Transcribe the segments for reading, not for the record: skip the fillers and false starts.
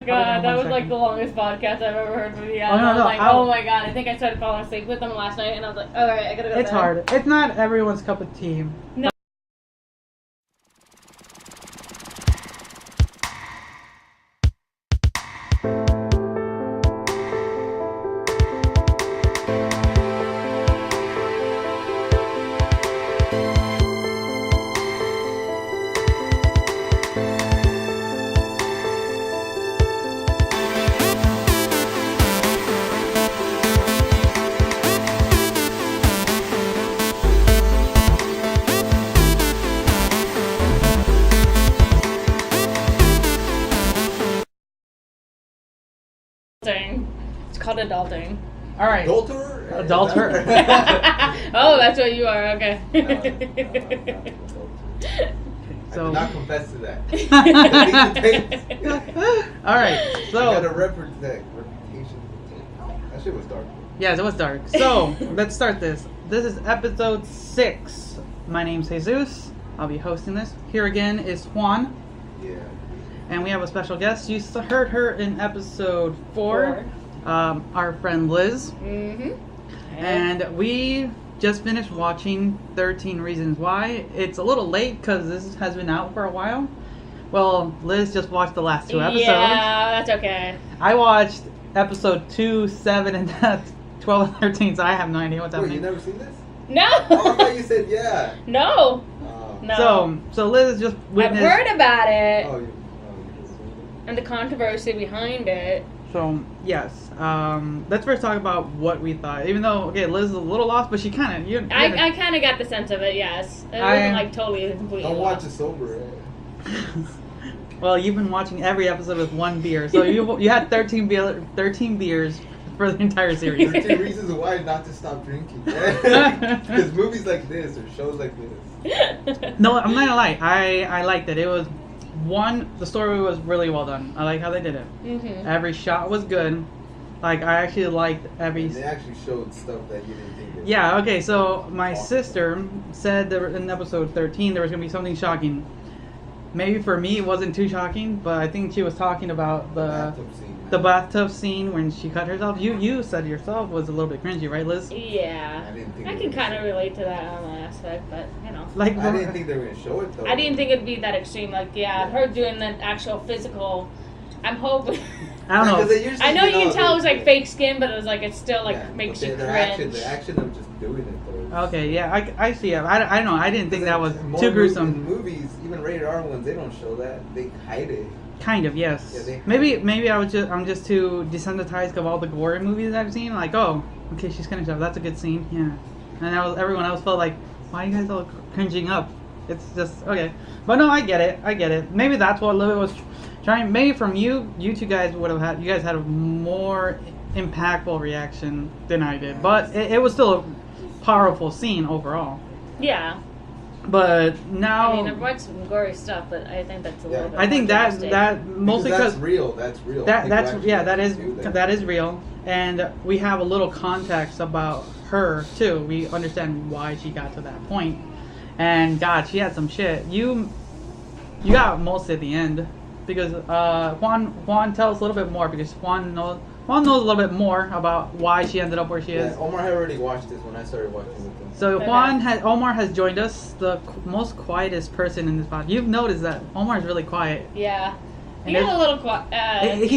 God, that was like the longest podcast I've ever heard from you guys. Oh, no, I was no, like, oh my god, I think I started falling asleep with them last night, and I was like, alright, I gotta go to It's bed. hard. It's not everyone's cup of tea. No. It's called adulting. All right. Adulterer? Adulterer. Oh, that's what you are, okay. So, I did not confess to that. All right. So I got a reputation. That shit was dark. yes, it was dark. So let's start this. This is episode 6. My name's Jesus. I'll be hosting this. Here again is Juan. Yeah. And we have a special guest. You heard her in episode 4. Our friend Liz. Mm-hmm. And we just finished watching 13 Reasons Why. It's a little late because this has been out for a while. Well, Liz just watched the last 2 episodes. Yeah, that's okay. I watched episode 2, 7, and 12 and 13, so I have no idea what's Wait, happening. you never seen this? No! Oh, I thought you said yeah. No! Oh. No. So Liz just I've witnessed. heard about it, Oh, and the controversy behind it. So yes, let's first talk about what we thought. Even though Liz is a little lost, but she kind of I kind of got the sense of it, yes. It wasn't like totally completely Don't watch lost. it sober. Well, you've been watching every episode with 1 beer, so you had 13 beers for the entire series. 13 reasons why not to stop drinking. Because movies like this or shows like this. No, I'm not gonna lie. I liked it. It was the story was really well done. I like how they did it. Mm-hmm. Every shot was good. Like I actually liked every. And they actually showed stuff that you didn't think of. Yeah. Okay. So my sister said that in episode 13 there was gonna be something shocking. Maybe for me it wasn't too shocking, but I think she was talking about the bathtub scene when she cut herself. You said yourself was a little bit cringy, right, Liz? Yeah. I can kind of relate to that on that aspect, but you know. Like I didn't think they were gonna show it though. I didn't think it'd be that extreme. Like, yeah, her doing the actual physical. I'm hoping. I don't know. I know you can tell it was like fake skin, but it was like it still like makes you cringe. The action of just doing it though. Okay, yeah, I see it. I don't know. I didn't think that was too gruesome. In movies, even rated R ones, they don't show that. They hide it. Kind of, yes. Yeah, maybe I'm just too desensitized of all the gore movies I've seen. Like, oh, okay, she's cutting herself. That's a good scene. Yeah. And everyone else felt like, why are you guys all cringing up? It's just okay. But no, I get it. Maybe that's what Lily was trying. Maybe from you two guys you guys had a more impactful reaction than I did. But it was still a powerful scene overall. Yeah. But now, I mean, I've watched some gory stuff, but I think that's a little bit. I think more that drastic. mostly because that's real. That's real. That is real, and we have a little context about her too. We understand why she got to that point, and God, she had some shit. You got most at the end because Juan tell us a little bit more because Juan knows a little bit more about why she ended up where she is. Omar had already watched this when I started watching with him. So Omar has joined us, the most quietest person in this podcast. You've noticed that Omar is really quiet. Yeah, he And got a little quiet.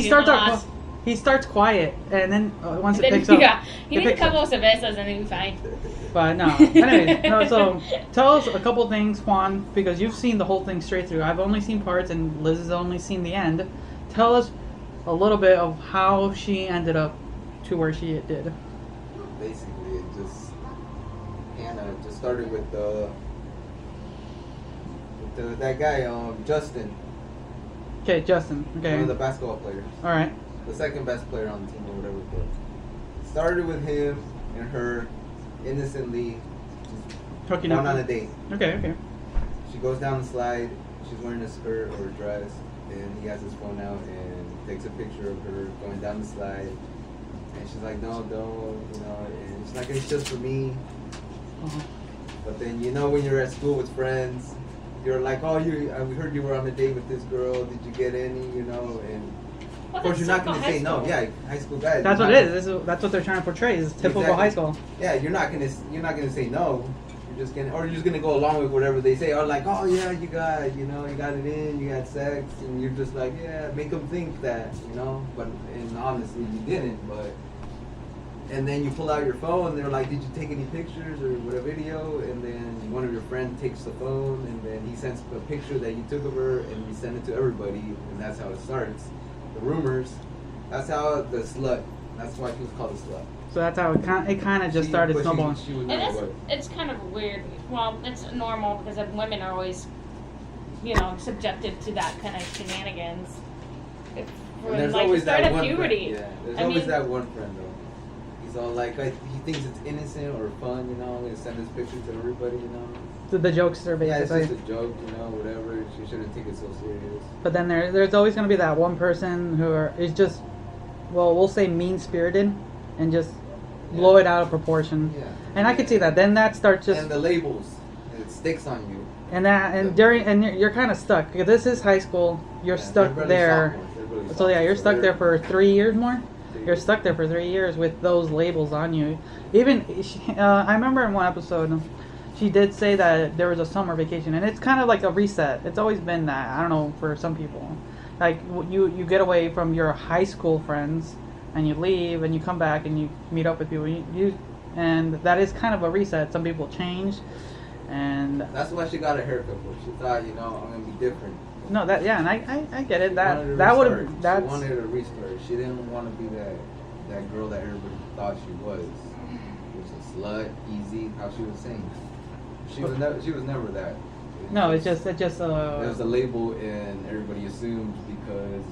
He starts quiet, and then once it picks yeah, up, yeah, he needs a couple of cervezas and he'll be fine. But no, anyway, so tell us a couple things, Juan, because you've seen the whole thing straight through. I've only seen parts, and Liz has only seen the end. Tell us a little bit of how she ended up to where she did. Basically, it just Hannah just started with that guy, Justin. Okay, Justin. Okay. One of the basketball players. All right. The second best player on the team or whatever. But started with him and her innocently Hooking going up. on a date. Okay. She goes down the slide. She's wearing a skirt or a dress, and he has his phone out and takes a picture of her going down the slide. And she's like, no, don't, and she's like, it's just for me. Uh-huh. But then, when you're at school with friends, you're like, oh, we heard you were on a date with this girl. Did you get any, and Of course, you're not going to say no. Yeah, high school guys. That's what it is. That's what they're trying to portray. Is typical high school. Yeah, you're not gonna say no. You're just gonna go along with whatever they say. Or like, oh yeah, you got it in, you had sex, and you're just like, yeah, make them think that, But and honestly, you didn't. And then you pull out your phone, and they're like, did you take any pictures or what a video? And then one of your friends takes the phone, and then he sends a picture that you took of her, and you send it to everybody, and that's how it starts. The rumors. That's how the slut. That's why she was called a slut. So that's how it kind of just started snowballing. And it's kind of weird. Well, it's normal because women are always, subjected to that kind of shenanigans. There's always that one puberty. There's always that one friend though. He's all like, he thinks it's innocent or fun, and send his picture to everybody, The jokester, basically. Yeah, it's just a joke, whatever. She shouldn't take it so serious. But then there's always going to be that one person who is just, well, we'll say mean-spirited and just blow it out of proportion. Yeah. And I could see that. Then that starts just... And the labels. It sticks on you. You're kind of stuck. This is high school. You're stuck there. So yeah, you're stuck there for 3 years more. You're stuck there for 3 years with those labels on you. Even, I remember in one episode, she did say that there was a summer vacation, and it's kind of like a reset. It's always been that. I don't know, for some people. Like, you get away from your high school friends, and you leave, and you come back, and you meet up with people. And that is kind of a reset. Some people change, and... That's why she got a haircut, but she thought, I'm going to be different. No, and I get it. That would have... She wanted a restart. She didn't want to be that girl that everybody thought she was. She was a slut, easy, how she was saying. She was never that. No, it's just there's a label, and everybody assumes because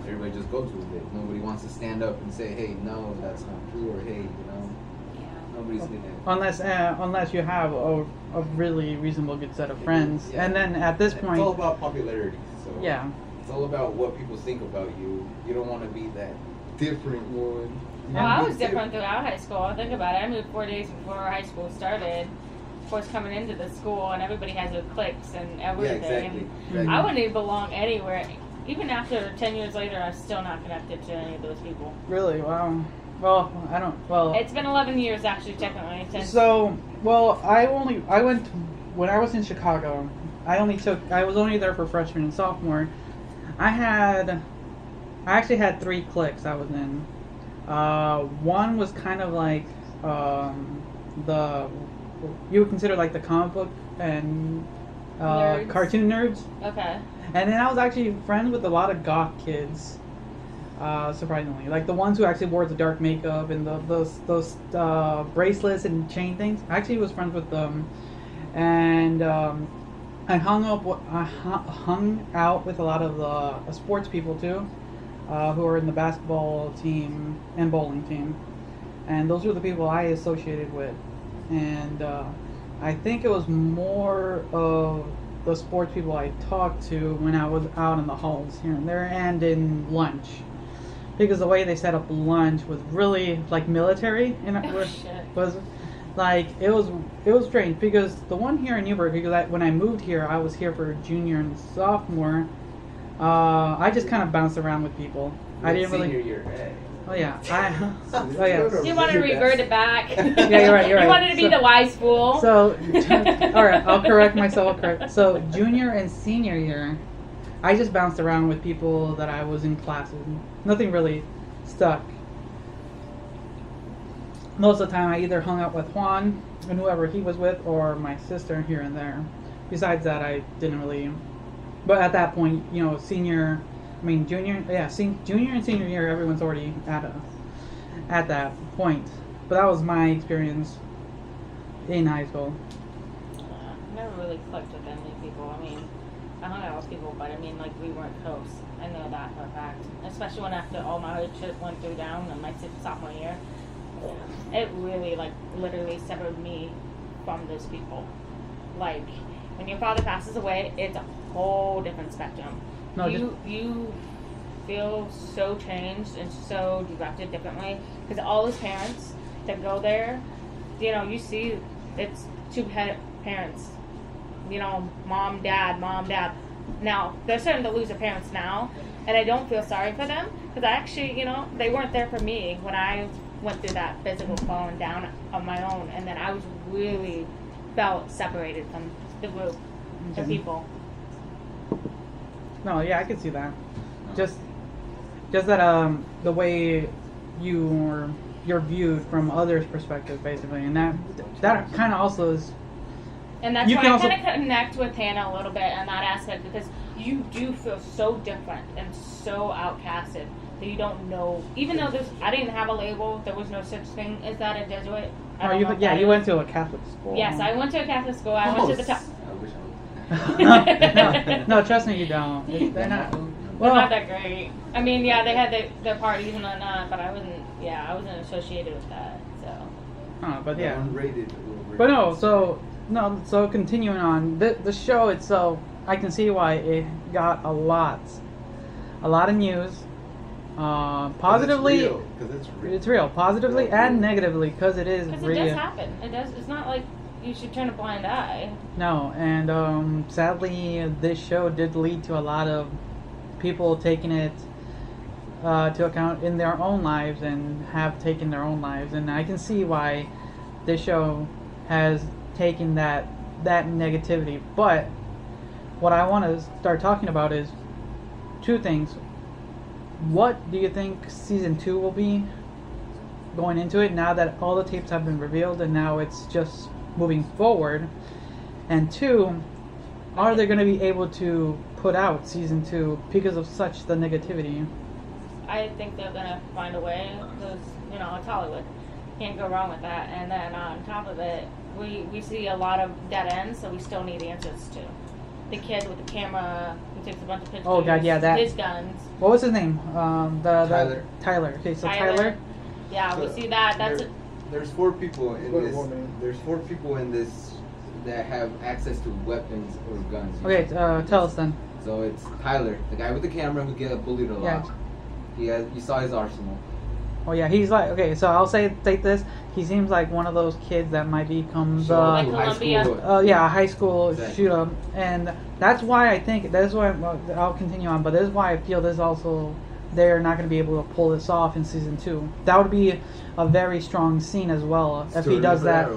everybody just goes with it. Nobody wants to stand up and say, hey, no, that's not true, or hey, nobody's gonna. Unless you have a really reasonable good set of friends, and then at this point, it's all about popularity. So yeah, it's all about what people think about you. You don't want to be that different one. Well, I was different throughout high school. Think about it. I moved 4 days before high school started. Of course, coming into the school, and everybody has their cliques and everything. Yeah, exactly. And I wouldn't even belong anywhere. Even after 10 years later, I'm still not connected to any of those people. Really? Wow. Well, I don't. Well, it's been 11 years actually, technically. So, well, I went when I was in Chicago. I was only there for freshman and sophomore. I actually had 3 cliques I was in. One was kind of like you would consider like the comic book and cartoon nerds. Okay. And then I was actually friends with a lot of goth kids. Surprisingly, like the ones who actually wore the dark makeup and those bracelets and chain things. I actually was friends with them, and I hung out with a lot of the sports people too, who were in the basketball team and bowling team, and those were the people I associated with, and I think it was more of the sports people I talked to when I was out in the halls here and there and in lunch. Because the way they set up lunch was really like military, and it was like it was strange. Because the one here in Newburgh, because when I moved here, I was here for junior and sophomore. I just kind of bounced around with people. I didn't really. Senior year, hey. Oh yeah, oh yeah. You wanted to revert it back. Yeah, you're right. You wanted to be the wise fool. So, all right, I'll correct myself. So junior and senior year, I just bounced around with people that I was in class with. Nothing really stuck. Most of the time I either hung out with Juan and whoever he was with, or my sister here and there. Besides that, I didn't really. But at that point, junior and senior year, everyone's already at that point. But that was my experience in high school. I never really clicked with any people. I mean, I hung out with people, but we weren't close. I know that for a fact. Especially when after all my hood shit went through down in my sophomore year. It really, literally severed me from those people. When your father passes away, it's a whole different spectrum. No, you feel so changed and so directed differently. Because all his parents that go there, you see it's 2 parents. Mom, dad. Now, they're starting to lose their parents now, and I don't feel sorry for them, because I actually, they weren't there for me when I went through that physical falling down on my own, and then I was really felt separated from the group, the people. No, yeah, I could see that. Just that the way you're viewed from others' perspective, basically, and that kind of also is. And that's why I kind of connect with Hannah a little bit on that aspect, because you do feel so different and so outcasted that you don't know. Even though I didn't have a label, there was no such thing as that in Jesuit. You went to a Catholic school. Yes, I went to a Catholic school. I went to the top. No, trust me, you don't. They're not. Well, they're not that great. I mean, yeah, they had their parties and whatnot, but I wasn't associated with that. So. But yeah. Unrated. But no, so continuing on, the show itself, I can see why it got a lot of news. Positively, because it's real. Positively and negatively, because it is real. Because it does happen. It does. It's not like you should turn a blind eye. No, and sadly, this show did lead to a lot of people taking it to account in their own lives and have taken their own lives, and I can see why this show has taken that negativity. But what I want to start talking about is two things. What do you think season 2 will be going into it, now that all the tapes have been revealed and now it's just moving forward? And 2, are they going to be able to put out season 2 because of such the negativity? I think they're going to find a way, because, it's Hollywood. Can't go wrong with that. And then on top of it, we see a lot of dead ends, so we still need answers to. The kid with the camera who takes a bunch of pictures. Oh god, yeah, that. His guns. What was his name? Tyler. Tyler. Okay, so Tyler. Yeah, So we see that. There's 4 people in this. There's 4 people in this that have access to weapons or guns. Okay, tell us then. So it's Tyler, the guy with the camera who get bullied a lot. Yeah. You saw his arsenal. Oh yeah, he's like, okay, so I'll take this. He seems like one of those kids that might become the like Columbia. a high school exactly. shooter, and that's why I think I'll continue on. But this is why I feel this also they're not going to be able to pull this off in season 2. That would be a very strong scene as well if he does that.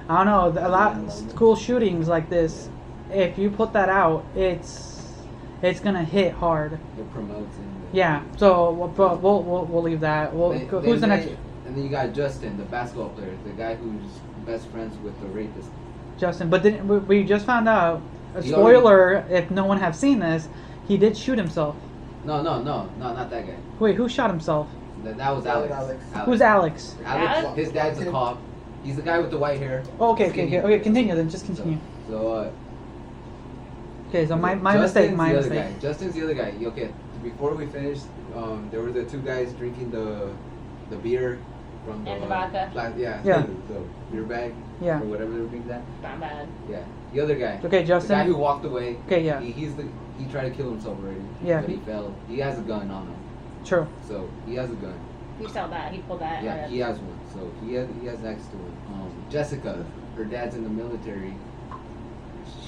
I don't know, a lot of school shootings like this. If you put that out, it's gonna hit hard. It promotes it. Yeah, so we'll leave that. Who's the next? And then you got Justin, the basketball player, the guy who's best friends with the rapist. Justin, but we just found out. A spoiler, if no one have seen this, he did shoot himself. No, not that guy. Wait, who shot himself? That was Alex. Who's Alex? Alex, his dad's a cop. He's the guy with the white hair. Oh, okay, continue then, just continue. Okay, so my mistake. Guy. Justin's the other guy. Okay, before we finished, there were the 2 guys drinking the beer from and the vodka. The beer bag. Yeah. Or whatever they were drinking that. Not bad. Yeah. The other guy. Okay, Justin. The guy who walked away. Okay, yeah. He tried to kill himself already. Yeah. But he fell. He has a gun on him. True. So he has a gun. He saw that. He pulled that. Yeah, he has one. So he has access to it. Jessica, her dad's in the military.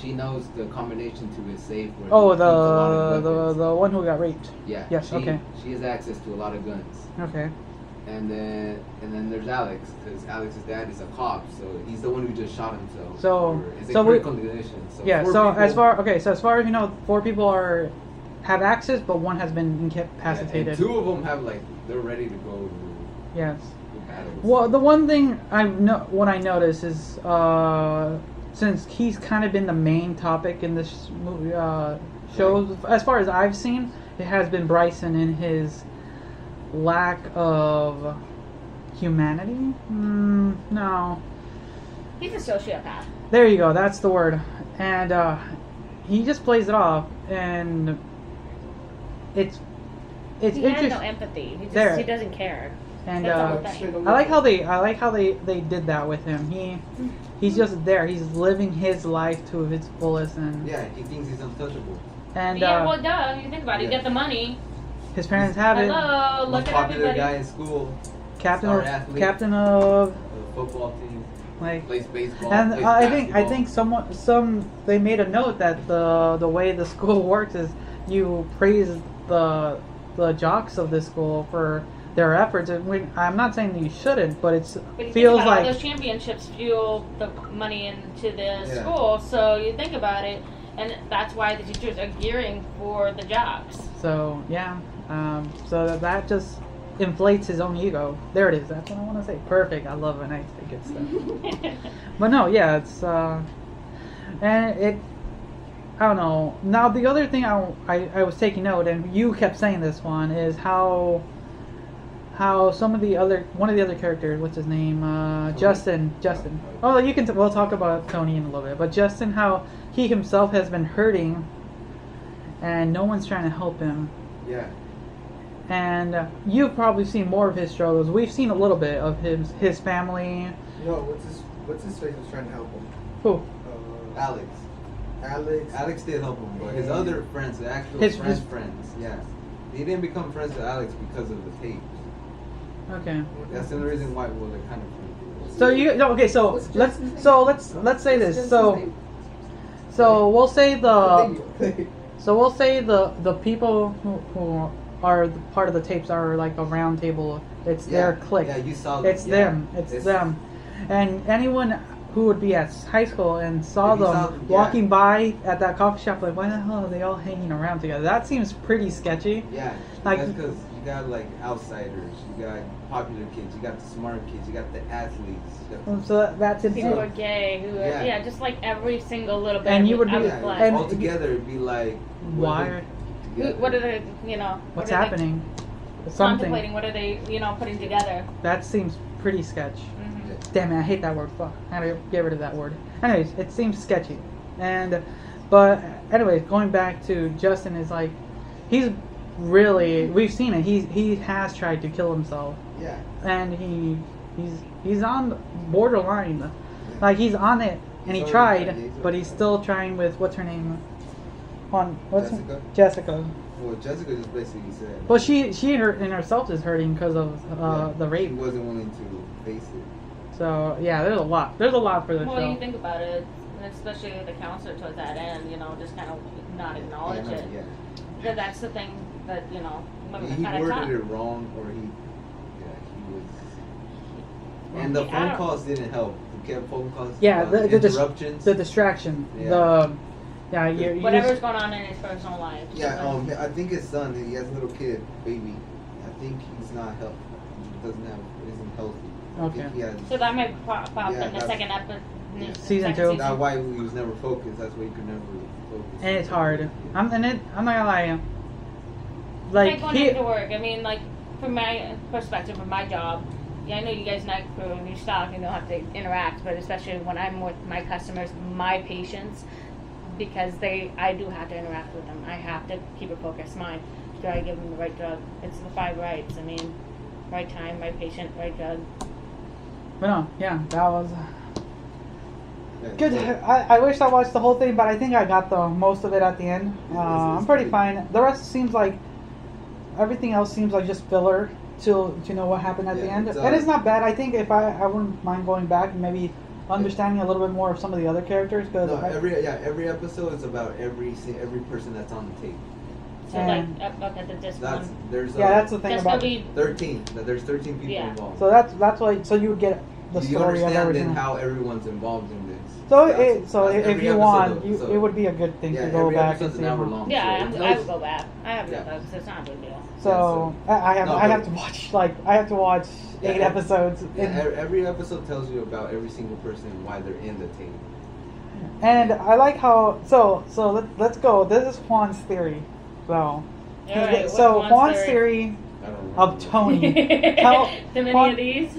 She knows the combination to his safe. Where the one who got raped. Yeah. Yes. Okay. She has access to a lot of guns. Okay. And then there's Alex, because Alex's dad is a cop, so he's the one who just shot himself. So critical condition. So yeah. So as far as you know, 4 people have access, but 1 has been incapacitated. And 2 of them have they're ready to go. Yes. Well, the one thing what I noticed is since he's kind of been the main topic in this movie show, as far as I've seen, it has been Bryson in his lack of humanity. No. He's a sociopath. There you go. That's the word. And he just plays it off, and it's he has no empathy. He doesn't care. And I like how they did that with him. He's just there. He's living his life to its fullest, and yeah, he thinks he's untouchable. And well, duh. You think about it. You get the money. His parents have it. Hello, look Most at popular everybody. guy in school. Captain of the football team. Like, Plays baseball. and plays I basketball. think they made a note that the way the school works is you praise the jocks of this school for their efforts. And I'm not saying that you shouldn't, but it But you feels think about like all those championships fuel the money into the Yeah. school, so you think about it, and that's why the teachers are gearing for the jocks. so. Yeah, so that just inflates his own ego. There it is. That's what I want to say. Perfect. I love when I say good stuff. But no, yeah, it's and it. I don't know. Now the other thing I was taking note, and you kept saying this one, is how one of the other characters, what's his name, Justin. Oh, you can. We'll talk about Tony in a little bit, but Justin, how he himself has been hurting, and no one's trying to help him. Yeah. And you've probably seen more of his struggles. We've seen a little bit of his family. No, what's his face was trying to help him? Who? Alex. Alex did help him, but his other friends, the actual His- friends, yeah. He didn't become friends with Alex because of the tapes. Okay. That's the only reason why they're kind of friends. So you no, okay. So What's let's Justin's so name? let's say What's this. Justin's So name? so we'll say the Video. so we'll say the people who are the part of the tapes are like a round table. It's their clique. Yeah, you saw them. It's them. It's them. And anyone who would be at high school and saw If you them saw- yeah. walking by at that coffee shop, like, why the hell are they all hanging around together? That seems pretty sketchy. Yeah, Like- that's because you got like outsiders, you got popular kids, you got the smart kids, you got the athletes. You got the, So that's People insane. are gay, who are, Yeah. yeah, just like every single little bit. And you would I be- was like, and- all together it'd be like Why? what are they, you know? What's what are happening? They Something. contemplating, what are they, you know, putting together? That seems pretty sketch. Mhm. Damn it, I hate that word. Fuck. I gotta get rid of that word. Anyways, it seems sketchy. But anyways, going back to Justin is like, he's really, we've seen it. He has tried to kill himself, Yeah. and he's on borderline. Like he's on it, and he He's tried, already tried, yeah, he's but already he's tried. still trying with what's her name? Jessica? Jessica. Well, Jessica just basically said. Well, she in herself is hurting because of the rape. She wasn't willing to face it. So yeah, there's a lot. There's a lot for the Well, show. you think about it, especially the counselor towards that end, you know, just kind of not acknowledge it. Yeah. That's the thing that, you know, women He kind of worded taught. it wrong, or he was. And the I phone don't- calls didn't help. The kept phone calls. Yeah, the interruptions. the distraction. Yeah. You Whatever's just, going on in his personal life. Yeah, I think his son, he has a little kid, baby. I think he's not healthy. He isn't healthy. I Okay. think he has. So that might pop Yeah, in the that's- second episode. yeah. Season 2. That's why he was never focused. That's why he could never focus. and it's hard. Yeah. I'm not gonna lie. Like Like going he, into work. I mean, like from my perspective, from my job, yeah, I know you guys night crew and you stock and don't have to interact, but especially when I'm with my customers, my patients, because I do have to interact with them. I have to keep a focused mind. Do I give them the right drug? It's the 5 rights. I mean, right time, right patient, right drug. but no, yeah, that was Yeah, good. so- I wish I watched the whole thing, but I think I got the most of it at the end. It's I'm pretty pretty- fine. The rest seems like everything else seems like just filler to know what happened at the Yeah, end. it's, And it's not bad. I think if I wouldn't mind going back and maybe understanding a little bit more of some of the other characters because No, every episode is about every person that's on the tape. So And- like, okay, this That's one. there's yeah, that's the thing That's about gonna be 13. There's 13 people Yeah. involved. so that's why you would get the you story of understand everything. then how everyone's involved in this. So That's- so that's if every you episode, want, though. it would be a good thing Yeah, to go every back and episode's see. an hour them. long. Yeah, so I it's would go back. I have Yeah. no bugs. It's not a big deal. So I have No, I have but- to watch I have to watch Yeah, 8 episodes. Yeah, And- every episode tells you about every single person and why they're in the tape. And I like how let's go. This is Juan's theory. So Alright, so what's Juan's theory I don't of know. Tony. Tell Too many Juan- of these?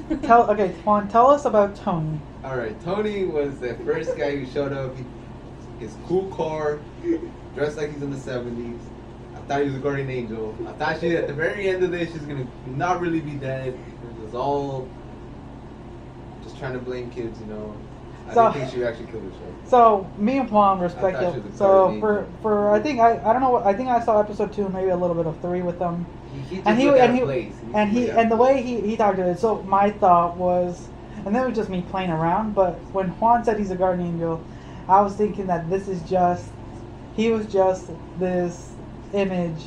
Juan, tell us about Tony. All right, Tony was the first guy who showed up. His cool car, dressed like he's in the 70s. I thought he was a guardian angel. I thought she, at the very end of this, she's gonna not really be dead. It was all just trying to blame kids, you know. I So- didn't think she would actually kill herself. So me and Juan I respect thought she it. was a So guardian for angel. for I think I don't know. I think I saw episode 2, maybe a little bit of 3 with them. He just And he looked out and of he place. and he looked out and the of way place. he talked to it. So my thought was, And then it was just me playing around. But when Juan said he's a guardian angel, I was thinking that he was just this image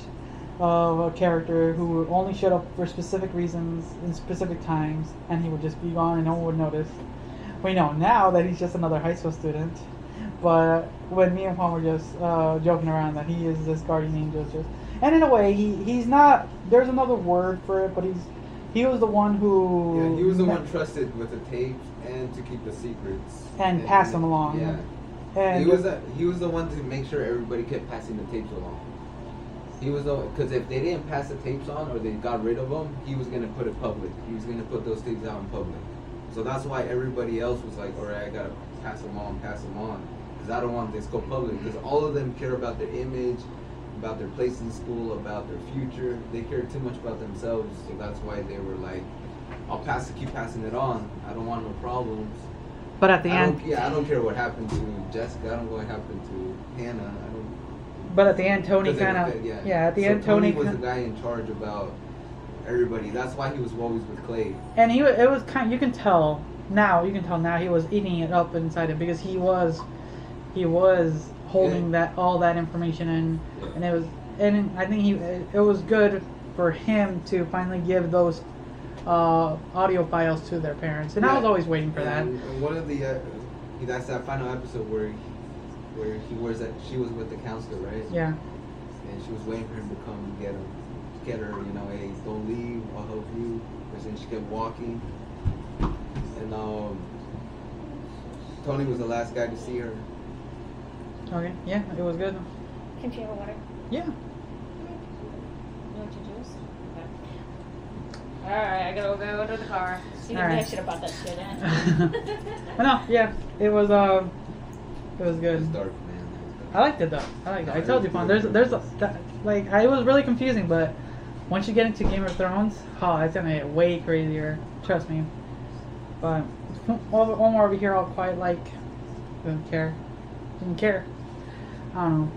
of a character who only showed up for specific reasons in specific times, and he would just be gone and no one would notice. We know now that he's just another high school student, but when me and Juan were just joking around that he is this guardian angel, and in a way he's not. There's another word for it, but he was the one who. Yeah, he was the one trusted with the tapes and to keep the secrets and pass them along. Yeah. And he was the one to make sure everybody kept passing the tapes along. He was because if they didn't pass the tapes on or they got rid of them, he was gonna put it public. He was gonna put those tapes out in public. So that's why everybody else was like, all right, I gotta pass them on, because I don't want this to go public. Because all of them care about their image, about their place in school, about their future. They care too much about themselves. So that's why they were like, I'll keep passing it on. I don't want no problems. But at the end, I don't care what happened to Jessica. I don't know what happened to Hannah. But at the end, Tony kind of at the end, Tony was the guy in charge about everybody. That's why he was always with Clay. And it was kind. You can tell now he was eating it up inside him because he was holding all that information in, and I think it was good for him to finally give those audio files to their parents, and I was always waiting for that. And one of that's that final episode where she was with the counselor, right? Yeah. And she was waiting for him to come get her. You know, hey, don't leave. I'll help you. But then she kept walking, and Tony was the last guy to see her. Okay. Yeah, it was good. Can she have a water? Yeah. You want your juice? Okay. Alright, I gotta go to the car. See the Alright. shit about that shit, eh? But no, yeah, it was good. It's dark, man. I liked it though. I told you, Fawn. I was really confusing, but once you get into Game of Thrones, it's gonna get way crazier. Trust me. But Omar over here, all quiet, like didn't care. I don't know.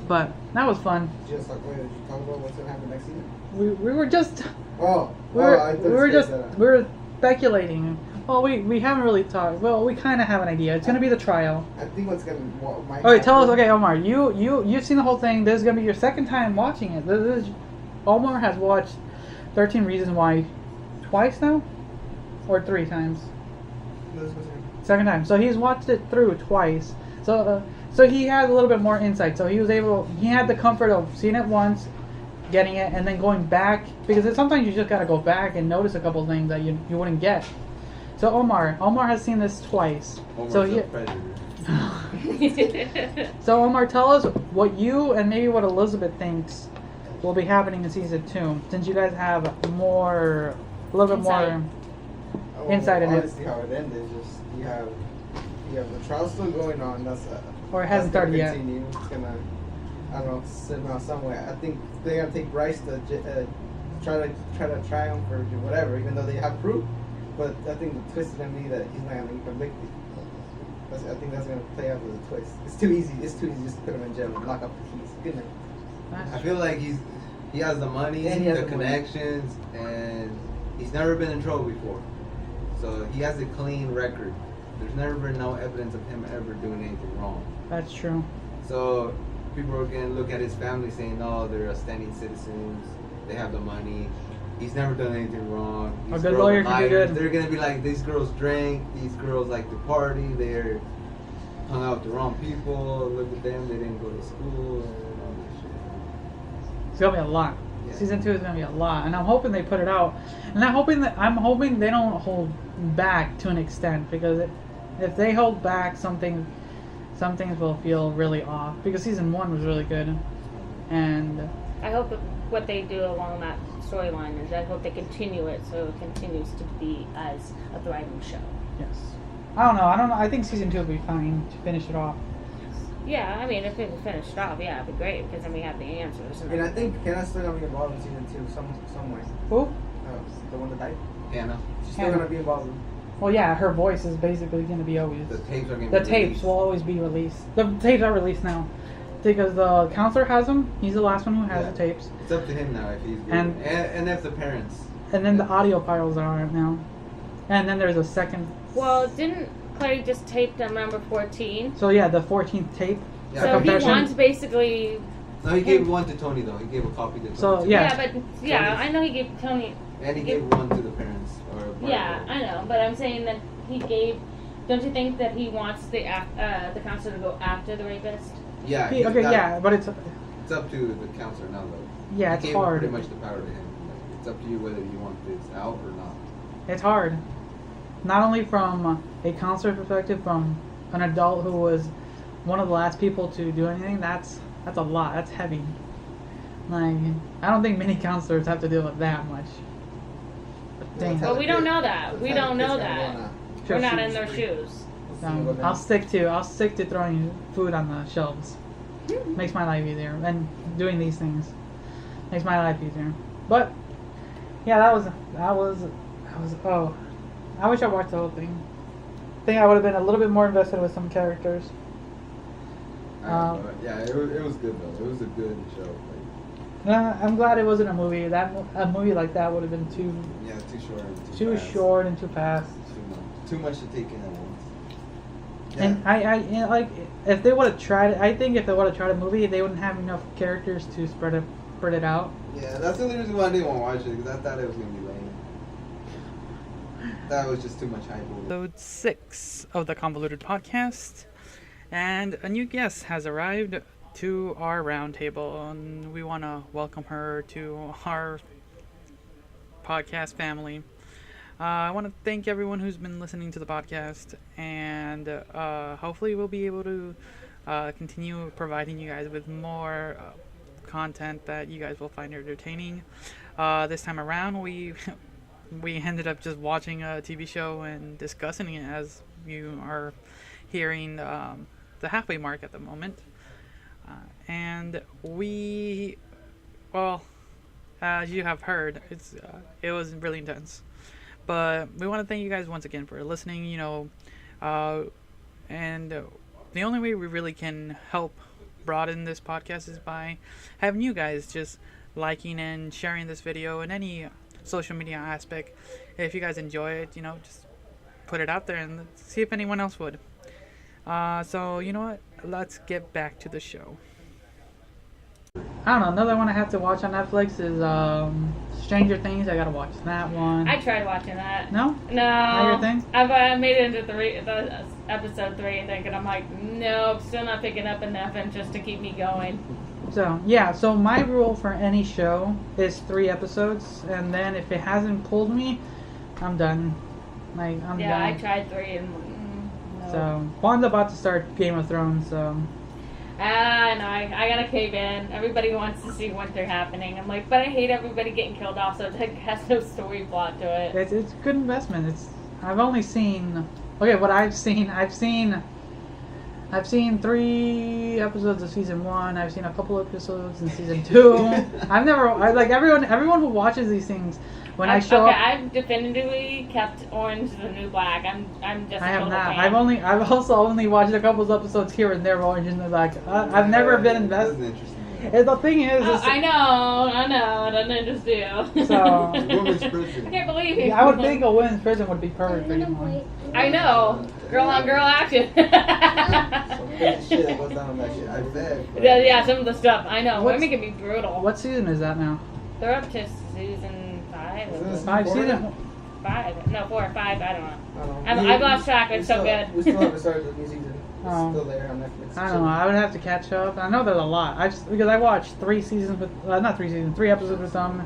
But that was fun. Did you talk about what's gonna happen next season? We were just we were speculating. Well, we haven't really talked. Well, we kind of have an idea. It's gonna be the trial. I think Okay, tell us. Okay, Omar, you've seen the whole thing. This is gonna be your second time watching it. Omar has watched 13 Reasons Why twice now, or 3 times. Second time. So he's watched it through twice. So he has a little bit more insight. So he had the comfort of seeing it once, getting it, and then going back, because sometimes you just gotta go back and notice a couple things that you wouldn't get. So Omar has seen this twice. Omar's so a predator. So Omar, tell us what you and maybe what Elizabeth thinks will be happening in season 2, since you guys have a little bit more insight in it. Honestly, how it ended is just you have the trial still going on. Or it hasn't started yet. It's gonna, I don't know, sit around somewhere. I think they're gonna take Bryce to try to triumph or do whatever, even though they have proof. But I think the twist is gonna be that he's not gonna be convicted. I think that's gonna play out with a twist. It's too easy just to put him in jail and lock up the keys. Good night. I feel like he has the money, the connections, and he's never been in trouble before. So he has a clean record. There's never been no evidence of him ever doing anything wrong. That's true. So people are gonna look at his family saying, "No, they're standing citizens. They have the money. He's never done anything wrong. A good lawyer can do good." They're gonna be like, these girls drank. These girls like to party. They're hung out with the wrong people. Look at them. They didn't go to school and all this shit. It's gonna be a lot. Yeah. Season 2 is gonna be a lot, and I'm hoping they put it out. And I'm hoping they don't hold back to an extent, because if they hold back, some things will feel really off. Because season 1 was really good, and I hope what they do along that storyline is I hope they continue it so it continues to be as a thriving show. Yes. I don't know. I think season 2 will be fine to finish it off. Yeah, I mean, if it was finished off, yeah, it'd be great, because then we have the answers. And I think Hannah's still gonna be involved in season 2 some way. Who? The one that died. Hannah. She's still gonna be involved. Well, yeah, her voice is basically gonna be always. The tapes are gonna. The tapes will always be released. The tapes are released now, because the counselor has them. He's the last one who has the tapes. It's up to him now if he's good. And if the parents. And then the audio files are out now. and then there's a second. Well, didn't Clay just tape the number 14? So yeah, the 14th tape. Yeah. the So he confession. wants basically. No, he gave one to Tony though. He gave a copy to Tony. So, too. yeah. But I know he gave Tony. And he gave one to the parents. Yeah, I know, but I'm saying that he gave. Don't you think that he wants the counselor to go after the rapist? Yeah. Okay, yeah, but it's It's up to the counselor now, though. yeah, He it's gave hard. pretty much the power to him. Like, it's up to you whether you want this out or not. It's hard. Not only from a counselor perspective, from an adult who was one of the last people to do anything. That's a lot. That's heavy. Like, I don't think many counselors have to deal with that much. Dang. But we don't know that. We don't know that. Sure. We're not in their shoes. I'll stick to throwing food on the shelves. Makes my life easier, and doing these things makes my life easier. But yeah, that was. Oh, I wish I watched the whole thing. I think I would have been a little bit more invested with some characters. Yeah, it was good though. It was a good show. Like, I'm glad it wasn't a movie. A movie like that would have been too too short. And too fast. short and too fast. Too much to take in at once. Yeah. And I like if they would have tried. I think if they would have tried a movie, they wouldn't have enough characters to spread it out. Yeah, that's the only reason why I didn't want to watch it, because I thought it was gonna be lame. That was just too much hype. Episode 6 of the Convoluted podcast, and a new guest has arrived to our roundtable, and we want to welcome her to our podcast family. I want to thank everyone who's been listening to the podcast, and hopefully we'll be able to continue providing you guys with more content that you guys will find entertaining. This time around, we ended up just watching a TV show and discussing it, as you are hearing the halfway mark at the moment. And as you have heard, it was really intense. But we want to thank you guys once again for listening, and the only way we really can help broaden this podcast is by having you guys just liking and sharing this video in any social media aspect. If you guys enjoy it, just put it out there and see if anyone else would. So, you know what? Let's get back to the show. I don't know. Another one I have to watch on Netflix is Stranger Things. I gotta watch that one. I tried watching that. No? No. Not your thing? I've made it into episode 3, I think, and I'm like, nope, still not picking up enough, and just to keep me going. So my rule for any show is 3 episodes, and then if it hasn't pulled me, I'm done. I'm done. I tried 3 and no. So Juan's about to start Game of Thrones, so. No, I gotta cave in. Everybody wants to see what they're happening. I'm like, but I hate everybody getting killed off, so it has no story plot to it. It's good investment. I've only seen. Okay, what I've seen 3 episodes of season 1. I've seen a couple episodes in season 2. Everyone who watches these things. I've definitively kept Orange the New Black. I'm just. I have not. Fan. I've also only watched a couple of episodes here and there of Orange is the New Black. I've never been invested. That's interesting. The thing is, I know. It doesn't interest you. So Women's prison. I can't believe it. I would think a women's prison would be perfect for you. I know. Girl on girl action. Some crazy shit that goes down on that shit. I bet. Yeah, some of the stuff. I know. Women can be brutal. What season is that now? They're up to season 5. Season 5. No, 4 or 5. I don't know. I don't know. I've lost track. It's so good. We still haven't started the new season. It's Oh. still there on Netflix. I don't know. I would have to catch up. I know there's a lot. Because I watched 3 seasons with, not 3 seasons, 3 episodes with them.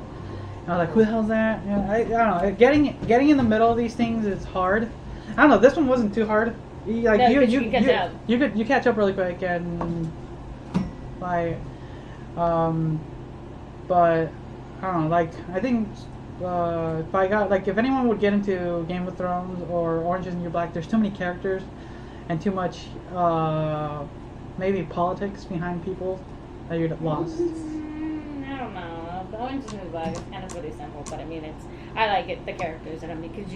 And I was like, who the hell's that? I don't know. Getting in the middle of these things is hard. I don't know. This one wasn't too hard. You catch up. You catch up really quick and but I don't know. I think if anyone would get into Game of Thrones or Orange is the New Black, there's too many characters and too much maybe politics behind people that you're lost. I don't know. The Orange is the New Black is kind of really simple, but I mean, I like it, the characters in them, because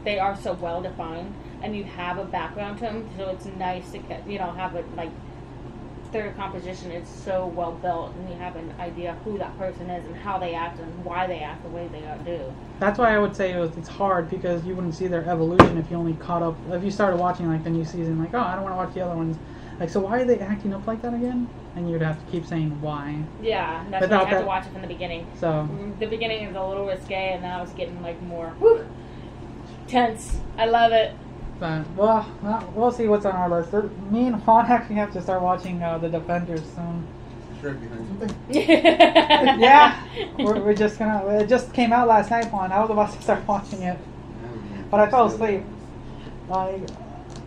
they are so well defined, and you have a background to them, so it's nice to have it their composition is so well built, and you have an idea who that person is and how they act and why they act the way they do. That's why I would say it's hard, because you wouldn't see their evolution if you only caught up. If you started watching like the new season, like, oh, I don't want to watch the other ones. Like, so why are they acting up like that again? And you'd have to keep saying why. Yeah, that's why you have to watch it from the beginning. So the beginning is a little risque, and now it's getting like more tense. I love it. But we'll see what's on our list. Me and Juan actually have to start watching The Defenders soon. Right behind you. Yeah, we're just gonna. It just came out last night, Juan. I was about to start watching it, but I fell asleep. Like,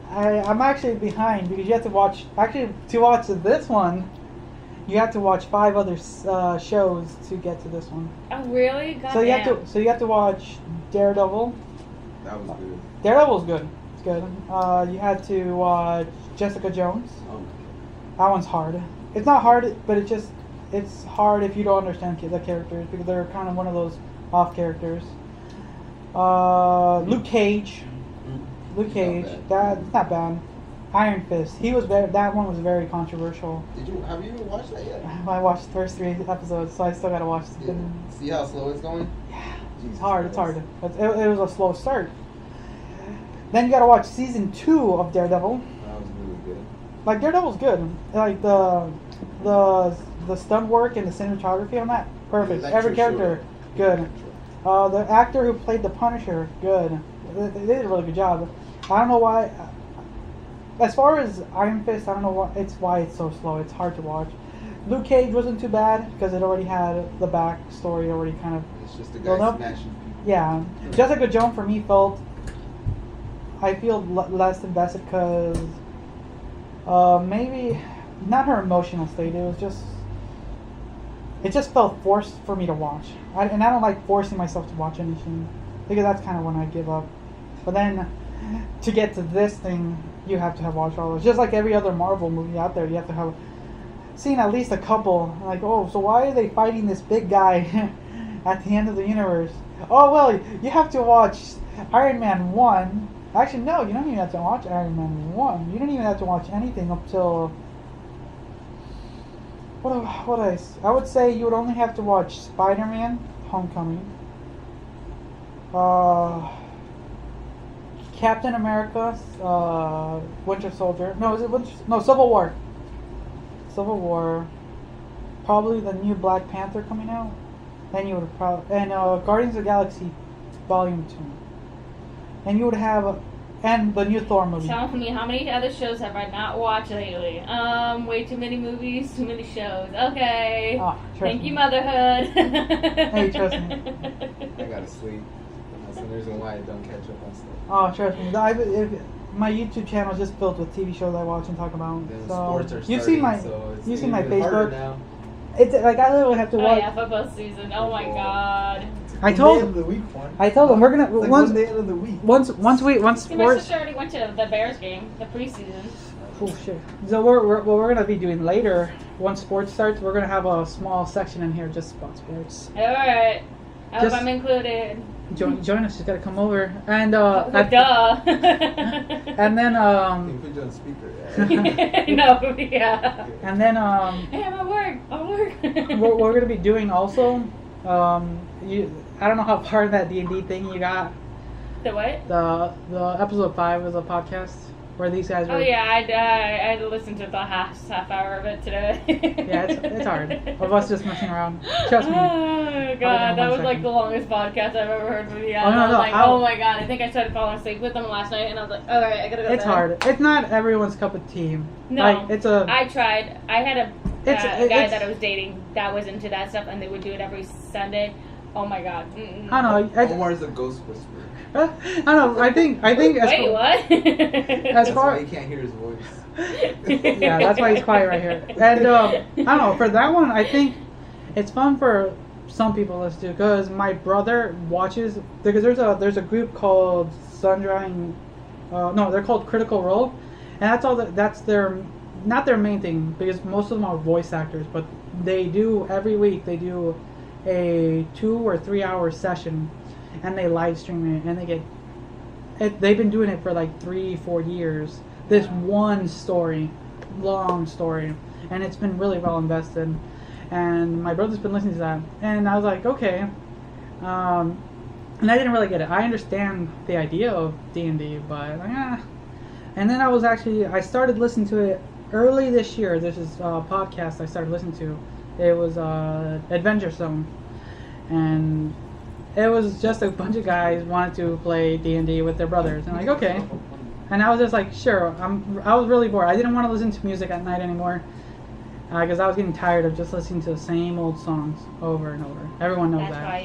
I'm actually behind because you have to watch. Actually, to watch this one, you have to watch 5 other shows to get to this one. Oh, really? God So damn. you have to watch Daredevil. That was good. Daredevil's good. It's good. You had to watch Jessica Jones. Oh, That one's hard. It's not hard, but it's hard if you don't understand the characters, because they're kind of one of those off characters. Luke Cage. Luke Cage. That's not bad. Iron Fist. That one was very controversial. Have you watched that yet? I watched the first 3 episodes, so I still gotta watch. Yeah. See how slow it's going? Yeah, Jesus it's hard. It's Christ. hard. It was a slow start. Then you gotta watch season 2 of Daredevil. That was really good. Like, Daredevil's good. Like the stunt work and the cinematography on that, perfect. Every character, good. The actor who played the Punisher, good. They did a really good job. I don't know why. As far as Iron Fist, I don't know why it's so slow. It's hard to watch. Luke Cage wasn't too bad because it already had the backstory already kind of. It's just a Well, guy no. smashing people. Yeah, Jessica Jones for me I feel less invested because maybe not her emotional state. It just felt forced for me to watch. And I don't like forcing myself to watch anything, because that's kind of when I give up. But then to get to this thing, you have to have watched all those. Just like every other Marvel movie out there, you have to have seen at least a couple. Like, oh, so why are they fighting this big guy at the end of the universe? Oh, well, you have to watch Iron Man 1. Actually, no, you don't even have to watch Iron Man 1. You don't even have to watch anything up till... I would say you would only have to watch Spider-Man Homecoming. Captain America, Winter Soldier. No, Civil War. Civil War. Probably the new Black Panther coming out. Then you would probably... And Guardians of the Galaxy Volume 2. And you would have, and the new Thor movie. Tell me, how many other shows have I not watched lately? Way too many movies, too many shows. Okay. Thank you, motherhood. Hey, trust me. I gotta sleep. That's the reason why I don't catch up on stuff. Oh, trust me. My YouTube channel is just filled with TV shows I watch and talk about. Then So sports are you've seen my Facebook. Now. It's like I literally have to watch. Oh yeah, football season. Oh my god. I told Day of the week one. them we're gonna It's like once one day of the week. once See, my sports. sister already went to the Bears game, the preseason. Oh shit! So what we're gonna be doing later, once sports starts, we're gonna have a small section in here just about sports. All right. I hope Just- I'm included. Jonas just gotta come over and Duh. and then You put you on speaker. Yeah. No, yeah. and then Hey, I'm at work. what we're gonna be doing also, I don't know how far in that D&D thing you got. The what? The episode 5 was a podcast where these guys were. Oh yeah, I listened to the half hour of it today. Yeah, it's hard. Of us just messing around. Trust me. Oh god, that was like the longest podcast I've ever heard from you guys. I was like, oh my god, I think I started falling asleep with them last night, and I was like, alright, I gotta go to It's bed. hard. It's not everyone's cup of tea. No, Like, it's a. I tried. I had a It's- guy that I was dating that was into that stuff, and they would do it every Sunday. Oh my god. Mm-mm. I don't know. Omar is a ghost whisperer. I don't know. I think. As Wait, far, what? That's far- why you can't hear his voice. Yeah, that's why he's quiet right here. And I don't know. For that one, I think it's fun for some people. Let's do, because my brother watches, because there's a group called Sunshine. No, they're called Critical Role, and that's their not their main thing, because most of them are voice actors, but they do every week they do a 2 or 3 hour session, and they live stream it, and they get it. They've been doing it for like 3-4 years. This one story, long story, and it's been really well invested. And my brother's been listening to that, and I was like, okay. And I didn't really get it. I understand the idea of D&D, but And then I started listening to it early this year. This is a podcast I started listening to. It was Adventure Zone, and it was just a bunch of guys wanted to play D&D with their brothers. And I'm like, okay. And I was just like, sure. I was really bored. I didn't want to listen to music at night anymore because I was getting tired of just listening to the same old songs over and over. Everyone knows that. That's why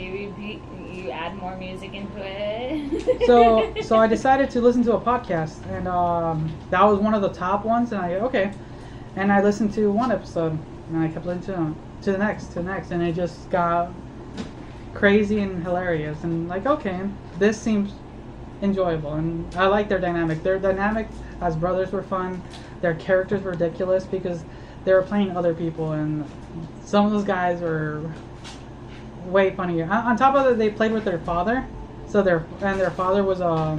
you add more music into it. So I decided to listen to a podcast, and that was one of the top ones. And and I listened to one episode, and I kept listening to the next, and it just got crazy and hilarious. And like, okay, this seems enjoyable, and I like their dynamic. Their dynamic as brothers were fun. Their characters were ridiculous because they were playing other people, and some of those guys were way funnier. On top of that, they played with their father, their father was a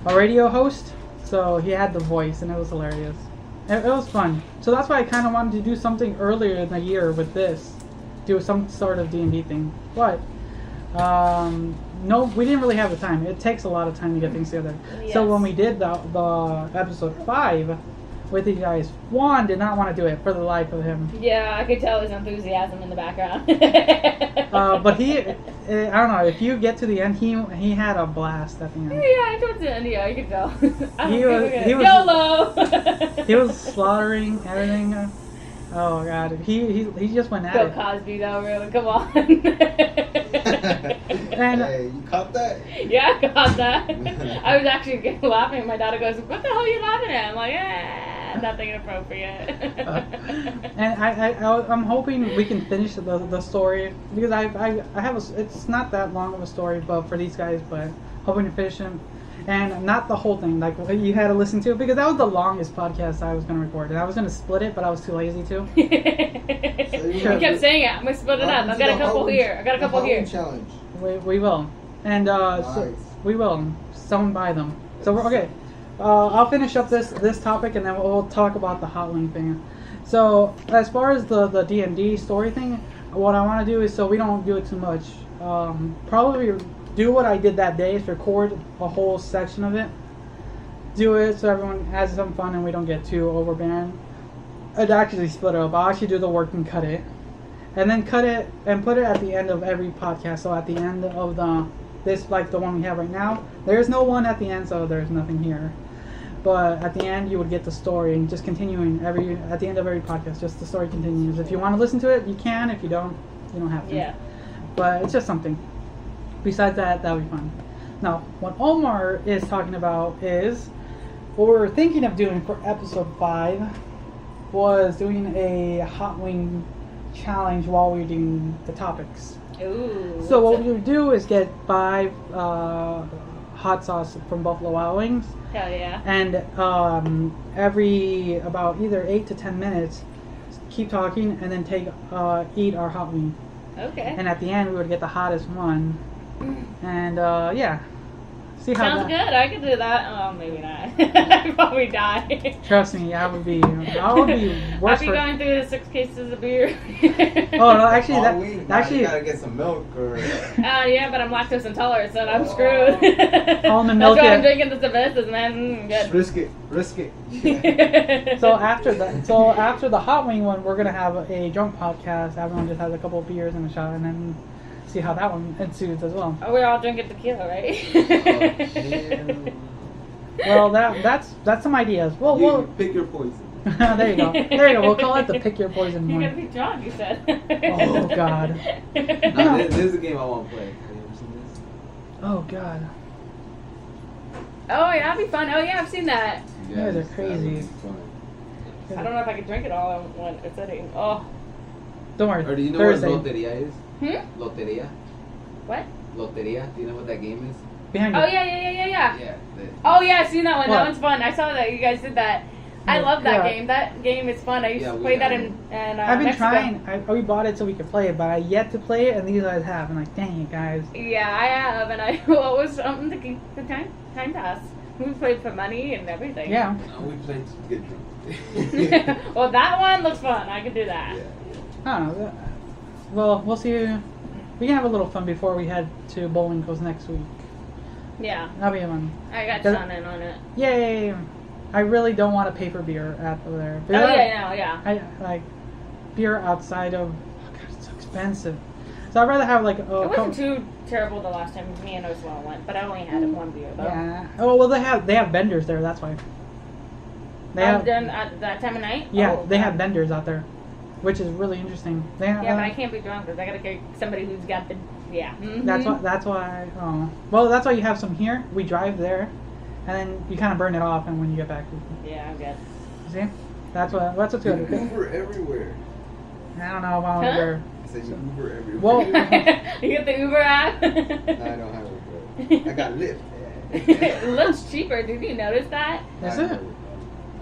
radio host, so he had the voice, and it was hilarious. It was fun. So that's why I kind of wanted to do something earlier in the year with this, do some sort of D&D thing. But no, we didn't really have the time. It takes a lot of time to get things together. Yes. So when we did the episode 5 with you guys, Juan did not want to do it for the life of him. Yeah, I could tell his enthusiasm in the background. But I don't know, if you get to the end, he had a blast at the end. Yeah, towards the end, yeah, I could tell. He was YOLO! He was slaughtering everything. Oh god, he just went at it. Bill Cosby though, really, come on. And hey, you caught that? Yeah, I got that. I was actually laughing. My daughter goes, "What the hell are you laughing at?" I'm like, nothing inappropriate. And I'm hoping we can finish the story because I have it's not that long of a story, but for these guys, but hoping to finish them. And not the whole thing, like you had to listen to it, because that was the longest podcast I was going to record. And I was going to split it, but I was too lazy to. You kept saying it. I'm going to split it up. I've got a couple here. I got a couple here. Challenge. We will. And so we will. Someone buy them. So we're okay. I'll finish up this topic, and then we'll talk about the hot link thing. So as far as the D&D story thing, what I want to do is, so we don't do it too much, probably do what I did that day, is record a whole section of it. Do it so everyone has some fun and we don't get too overbearing. I'd actually split it up. I'll actually do the work and cut it. And then cut it and put it at the end of every podcast. So at the end of this, like the one we have right now, there's no one at the end, so there's nothing here. But at the end, you would get the story, and just continuing at the end of every podcast, just the story continues. If you want to listen to it, you can. If you don't, you don't have to. Yeah. But it's just something. Besides that would be fun. Now, what Omar is talking about is, what we're thinking of doing for episode 5 was doing a hot wing challenge while we're doing the topics. Ooh. So what we would do is get 5 hot sauce from Buffalo Wild Wings. Hell yeah. And every about either 8 to 10 minutes, keep talking and then eat our hot wing. Okay. And at the end, we would get the hottest one. And yeah, see how sounds good. I could do that. Oh, maybe not. I'd probably die. Trust me, I would be worse. I'd be going through the 6 cases of beer. Oh no, actually you gotta get some milk or. Yeah, but I'm lactose intolerant, so I'm screwed. Almond That's milk. why I'm drinking the Cervezas, man. Good. Risk it. So after the hot wing one, we're gonna have a drunk podcast. Everyone just has a couple of beers and a shot, and then see how that one ensues as well. Oh, we're all drinking tequila, right? Well, that's some ideas. We'll pick your poison. There you go. We'll call it the pick your poison You're one. gonna be drunk, you said. Oh God. This is a game I want to play. Have you ever seen this? Oh God. Oh yeah, that'd be fun. Oh yeah, I've seen that. You guys are crazy. I don't know if I could drink it all in one sitting. Oh. Don't worry. Or do you know Thursday. what Loteria is? Loteria? What? Loteria? Do you know what that game is? Behind you. Oh yeah. Yeah. Oh yeah, I've seen that one. What? That one's fun. I saw that you guys did that. I love that Yeah. game. That game is fun. I used to play that in I've been Mexico. trying. We bought it so we could play it, but I yet to play it, and these guys have. I'm like, dang it, guys. Yeah, I have, and I what was the time pass. We played for money and everything. Yeah. No, we played to get drunk. Well, that one looks fun. I could do that. Yeah. I don't know. Well, we'll see. We can have a little fun before we head to Bowling Coast next week. Yeah. That'll be fun. I got Does- Sean in on it. Yay! I really don't want to pay for beer at there. Oh, yeah, no, yeah. I like beer outside of. Oh God, it's so expensive. So I'd rather have like a. It wasn't too terrible the last time me and Ursula went, but I only had one beer though. Yeah. Oh well, they have vendors there. That's why. They have. During at that time of night. Yeah, Oh, they God. have vendors out there, which is really interesting. They have, Yeah, but I can't be drunk because I gotta get somebody who's got the. Yeah. Mhm. That's why. That's why. Oh. Well, that's why you have some here. We drive there, and then you kind of burn it off, and when you get back, Yeah, I guess. see, that's what's good. Uber everywhere. I don't know about Huh? Uber. I said you Uber everywhere. Well- You get the Uber app. I don't have Uber. I got Lyft. It looks cheaper. Did you notice that? Is I it? never-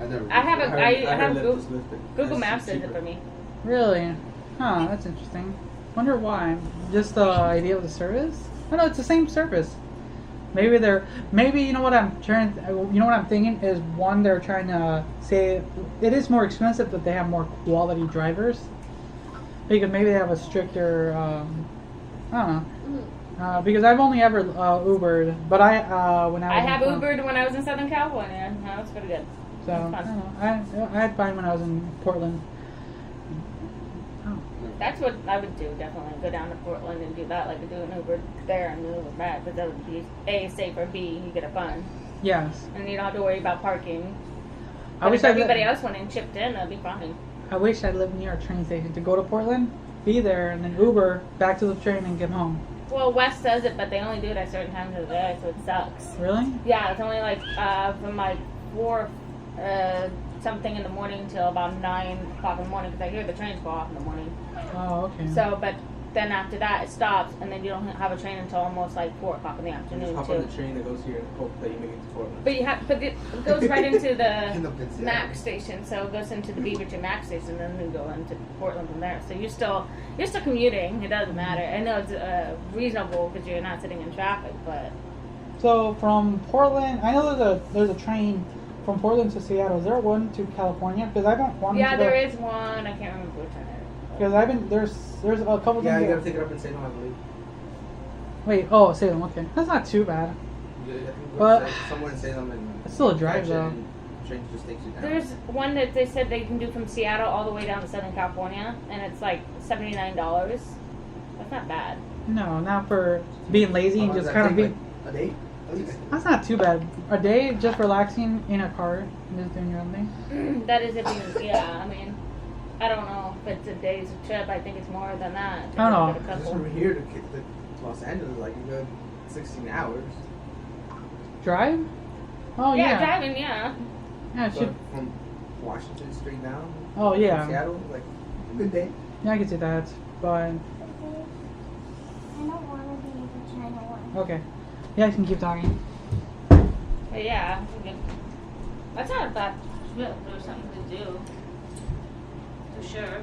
I never. I have a. I have Lyft Google, is Lyft. Google It's Maps does it cheaper. for me. Really? Huh, that's interesting. Wonder why. Just the idea of the service? Oh no, it's the same service. Maybe you know what I'm thinking is one, they're trying to say it is more expensive, but they have more quality drivers. Because maybe they have a stricter, I don't know. Because I've only ever Ubered, but when I was I have in, Ubered when I was in Southern California. That was pretty good. So I don't know. I had fine when I was in Portland. Oh. That's what I would do, definitely. Go down to Portland and do that, like do an Uber there and an Uber back. But that would be A, safer, B, you get a fun. Yes. And you don't have to worry about parking. I But wish if everybody else went and chipped in, that'd be fine. I wish I lived near a train station to go to Portland, be there, and then Uber back to the train and get home. Well, West does it, but they only do it at certain times of the day, so it sucks. Really? Yeah, it's only like from like 4 something in the morning till about 9 o'clock in the morning, because I hear the trains go off in the morning. Oh, okay. So, but then after that, it stops, and then you don't have a train until almost like 4 o'clock in the You just afternoon hop too. on the train that goes here and hope that you make it to Portland. But it goes right into End the up in Seattle. Mac station, so it goes into the Beaverton Mac station, and then you go into Portland from there. So you're still commuting. It doesn't matter. I know it's reasonable because you're not sitting in traffic, but So from Portland, I know there's a train from Portland to Seattle. Is there one to California? Because I've been wanting yeah, to go. there is one. I can't remember which one it is. Because I've been there's a couple. Yeah, things you that- gotta take it up in Salem, I believe. Wait, oh Salem. Okay, that's not too bad. You gotta, I think you But- go to somewhere in Salem and It's still a drive catch it though. and the train just takes you down. There's one that they said they can do from Seattle all the way down to Southern California, and it's like $79. That's not bad. No, not for being lazy How and long does just that kind of take, being. like, a day? At least? That's not too bad. A day just relaxing in a car and just doing your own thing. That is if you, yeah, I mean, I don't know if it's a day's trip. I think it's more than that. I don't know. Get a Just couple. from here to Los Angeles, like you go 16 hours. Drive? Oh yeah, yeah. driving, yeah. Yeah, it But should. from Washington straight down. Oh yeah. Seattle, like a good day. Yeah, I can see that. But I don't want to be the China one. okay. Yeah, I can keep talking. But yeah, that's not a bad trip. There's something to do. For sure.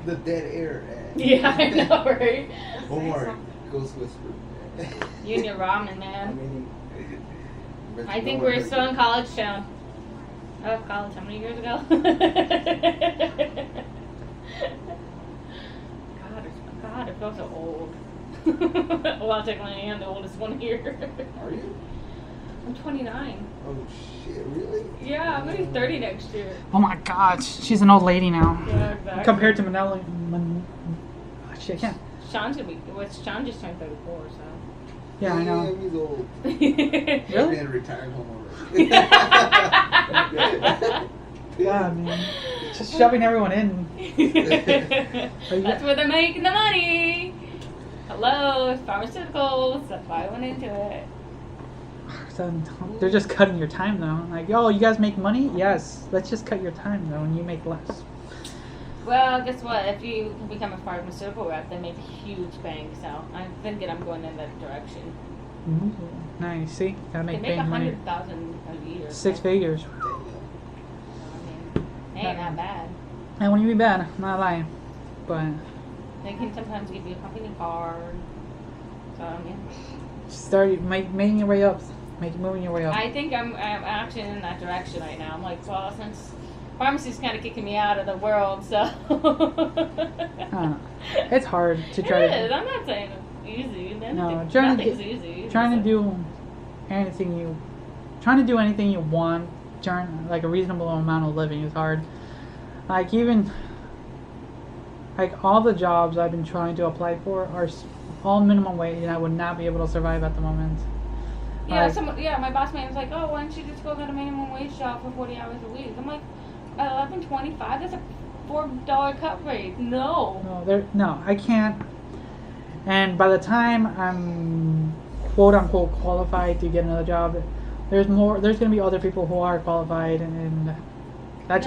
The dead air. Yeah, I know, right? One more. Ghost whisper. You and your ramen, I man. mean, I think we're still in college, Sean. Oh, college, how many years ago? God, it feels so old. Well, technically, I am the oldest one here. Are you? I'm 29. Oh shit! Really? Yeah, I'm gonna be 30 next year. Oh my God, she's an old lady now. Yeah, exactly. Compared to Manila. Shit, I can't. Sean's gonna be. Well, Sean just turned 34, so. Yeah, I know. Damn, he's old. Really? He's in a retired home already. God, man. Just shoving everyone in. That's where they're making the money. Hello, it's pharmaceuticals. That's why I went into it. So, they're just cutting your time though. Like, oh, you guys make money? Yes. Let's just cut your time though, and you make less. Well, guess what? If you become a pharmaceutical rep, they make a huge bank. So I'm thinking I'm going in that direction. Mm-hmm. Nice. See, gotta They make make big money. 100,000 a year. 6 figures. So, I mean, ain't not bad. And when you be bad, I'm not lying. But They can sometimes give you a company card. So I mean, Start making your way up. Moving your way up. I think I'm actually in that direction right now. I'm like, well, since pharmacy's kind of kicking me out of the world, so. I don't know. It's hard to try It to. is. I'm not saying it's easy. No, trying to Nothing's easy. trying to do anything you want, like a reasonable amount of living is hard. Like even like all the jobs I've been trying to apply for are all minimum wage, and I would not be able to survive at the moment. Yeah, Like, my boss man was like, oh, why don't you just go get a minimum wage job for 40 hours a week? I'm like, $11.25. That's a $4 cut rate. No. no, I can't. And by the time I'm quote unquote qualified to get another job, there's gonna be other people who are qualified, and I'm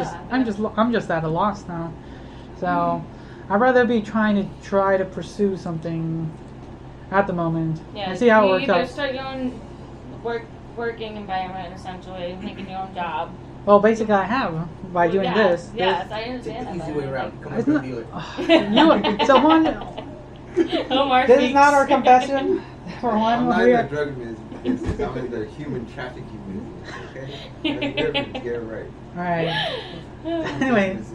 just at a loss now. So I'd rather be trying to pursue something at the moment and see how it works You either out. start your own working environment, essentially, making your own job. Well, basically I have by doing Yes, this. Yes, I Take understand the that. easy way around. Come on, Isn't drug that- dealer. So one, Omar this is speaks. not our confession. For one, I'm not we in are, the drug business. I'm in the human trafficking business. Okay, that's the difference. Get it right. all right. Anyway. It's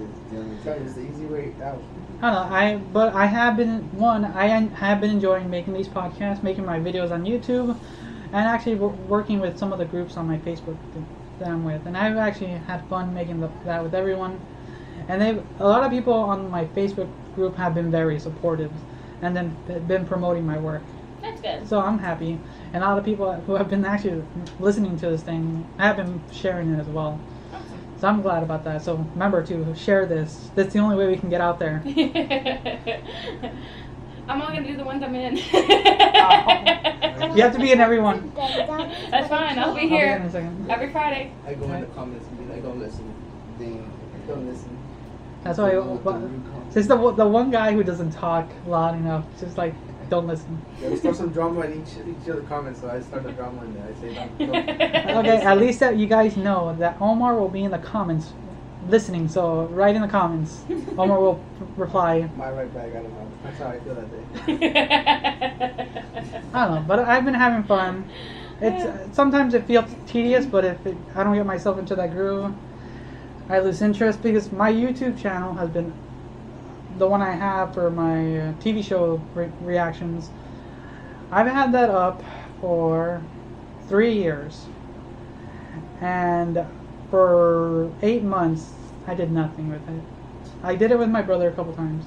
the easy way out. I don't know. I have been enjoying making these podcasts, making my videos on YouTube, and actually working with some of the groups on my Facebook that I'm with. And I've actually had fun making that with everyone. And a lot of people on my Facebook group have been very supportive, and then been promoting my work. That's good. So I'm happy. And a lot of people who have been actually listening to this thing have been sharing it as well. Awesome. So I'm glad about that. So remember to share this. That's the only way we can get out there. I'm only gonna do the ones I'm in. You have to be in every one. That's fine. I'll be I'll be in here a second. every Friday. I go in the comments and be like, don't listen. Don't listen. That's why. It's the one guy who doesn't talk loud enough. Just like, don't listen. Yeah, we start some drama in each of the comments, so I start a drama in there. I say, don't. Okay, at least that you guys know that Omar will be in the comments listening. So write in the comments. Omar will reply. My right back, I don't know. That's how I feel that day. I don't know, but I've been having fun. It's sometimes it feels tedious, but if I don't get myself into that groove, I lose interest, because my YouTube channel has been the one I have for my TV show reactions. I've had that up for 3 years, and for 8 months I did nothing with it. I did it with my brother a couple times,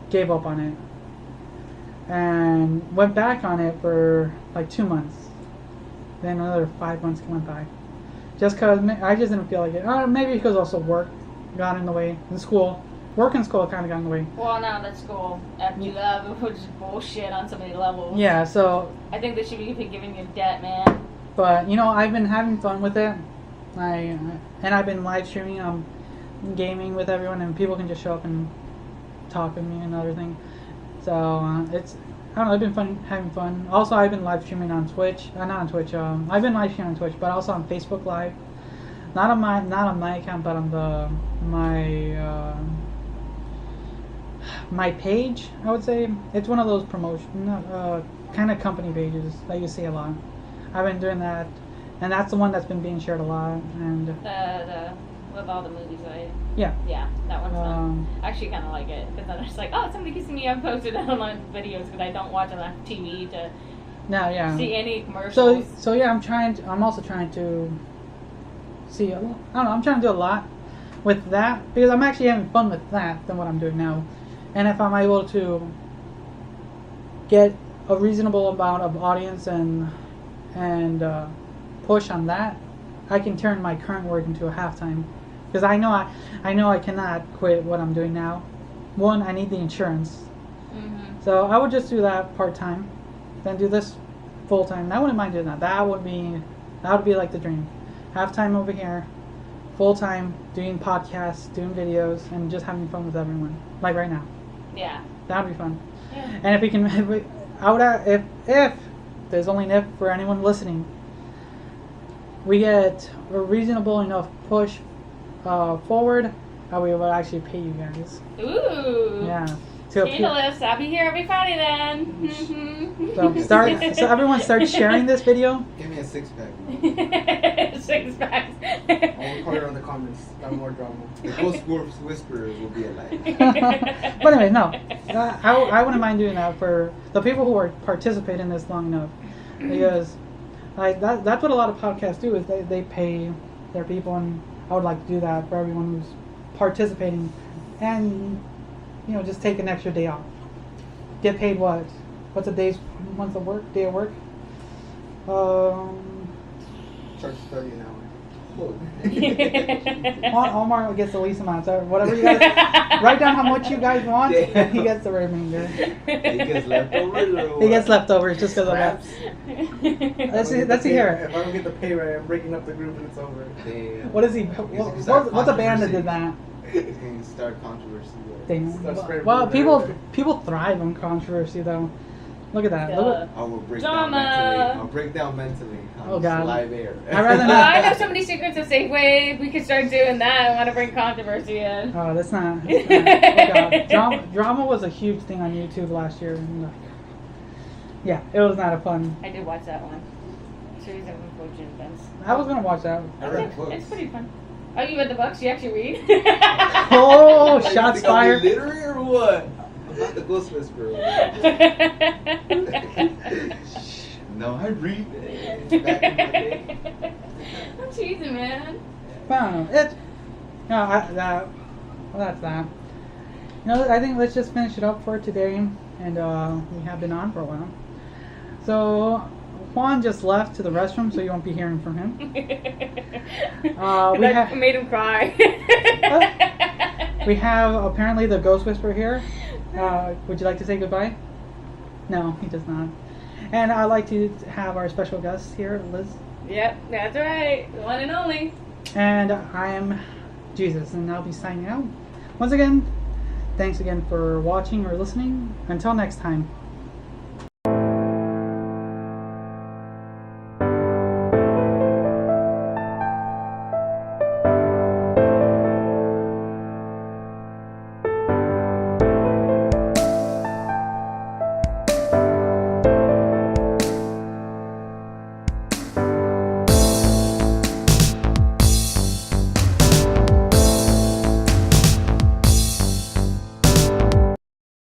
gave up on it, and went back on it for like 2 months. Then another 5 months went by, just because I just didn't feel like it. Maybe because also work got in the way, and school. Work and school kind of got in the way. Well, now that school FU love, which is bullshit on so many levels. Yeah, so. I think they should be giving you debt, man. But I've been having fun with it. And I've been live streaming, gaming with everyone, and people can just show up and talk with me and everything. So it's, I don't know, I've been having fun. Also, I've been live streaming on Twitch. Not on Twitch. I've been live streaming on Twitch, but also on Facebook Live. Not on my account, but on my page, I would say. It's one of those promotion, kind of company pages that you see a lot. I've been doing that, and that's the one that's been being shared a lot. And The with all the movies, right? yeah, that one's fun. I actually kind of like it, because then it's like, oh, somebody can see me. I've posted online videos because I don't watch enough TV to see any commercials. So yeah, I'm also trying to see. I don't know. I'm trying to do a lot with that, because I'm actually having fun with that than what I'm doing now. And if I'm able to get a reasonable amount of audience and push on that, I can turn my current work into a half-time. Because I know I cannot quit what I'm doing now. One, I need the insurance. Mm-hmm. So I would just do that part-time, then do this full-time. I wouldn't mind doing that. That would be like the dream. Half-time over here, full-time doing podcasts, doing videos, and just having fun with everyone. Like right now. Yeah. That would be fun. Yeah. And if there's only an if for anyone listening, we get a reasonable enough push forward, we will actually pay you guys. Ooh. Yeah. to Change the list. I'll be here every Friday then. So everyone start sharing this video. Give me a 6-pack. 6 packs. I'll call it on the comments. Got more drama. The Ghost Whisperers will be alive. But anyway, no, I wouldn't mind doing that for the people who are participating this long enough, because like that's what a lot of podcasts do, is they pay their people, and I would like to do that for everyone who's participating, and just take an extra day off. Get paid what? What's a day of work? Charge 30 an hour. Omar gets the least amount. So whatever you guys write down how much you guys want, Yeah. he gets the remainder. He gets leftovers or He gets leftovers just because of that. Scraps? Let's see here. If I don't get the pay right, I'm breaking up the group and it's over. Damn. What is he? What's a band that did that? He's going to start controversy. Dang. Well, people thrive on controversy though. Look at that. Look I will break Drama. down mentally. I'll break down mentally. Oh, God. Live air. I'd rather Oh, not. I know so many secrets of Safeway. We could start doing that. I want to bring controversy in. Oh, that's not. Oh, God. Drama was a huge thing on YouTube last year. And, yeah, it was not a fun. I did watch that one. Series of Unfortunate Events. I was gonna watch that. I read books. It's pretty fun. Oh, you read the books? You actually read? Oh, You shots think I'll fired. be literary or what? I'm not the Ghost Whisperer. No, I read. Back in my day. I'm cheesy, man. I don't know. Well, that's that. I think let's just finish it up for today, and we have been on for a while. So Juan just left to the restroom, so you won't be hearing from him. I made him cry. We have apparently the Ghost Whisperer here. Would you like to say goodbye? No, he does not. And I'd like to have our special guest here, Liz. Yep, that's right. The one and only. And I am Jesus, and I'll be signing out. Once again, thanks again for watching or listening. Until next time.